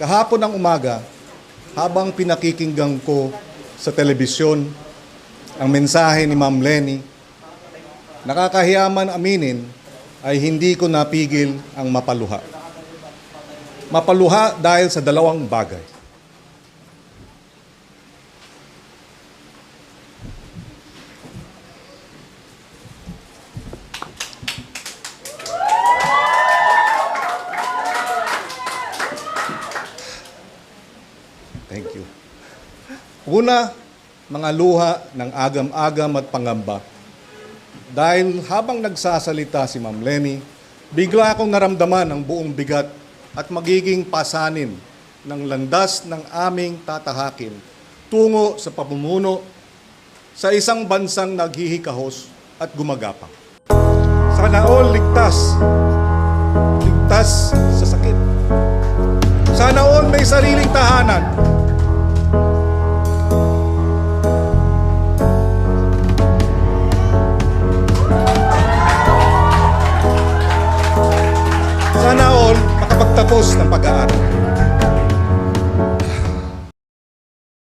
Kahapon ng umaga, habang pinakikinggan ko sa telebisyon ang mensahe ni Ma'am Leni, nakakahiyaman aminin ay hindi ko napigil ang mapaluha. Mapaluha dahil sa dalawang bagay. Thank you. Una, mga luha ng agam-agam at pangamba. Dahil habang nagsasalita si Ma'am Leni, bigla akong naramdaman ang buong bigat at magiging pasanin ng landas ng aming tatahakin tungo sa pamumuno sa isang bansang naghihikahos at gumagapang. Sana all ligtas. Ligtas sa sakit. Sana all may sariling tahanan. Sana all makapagtapos ng pag-aaral.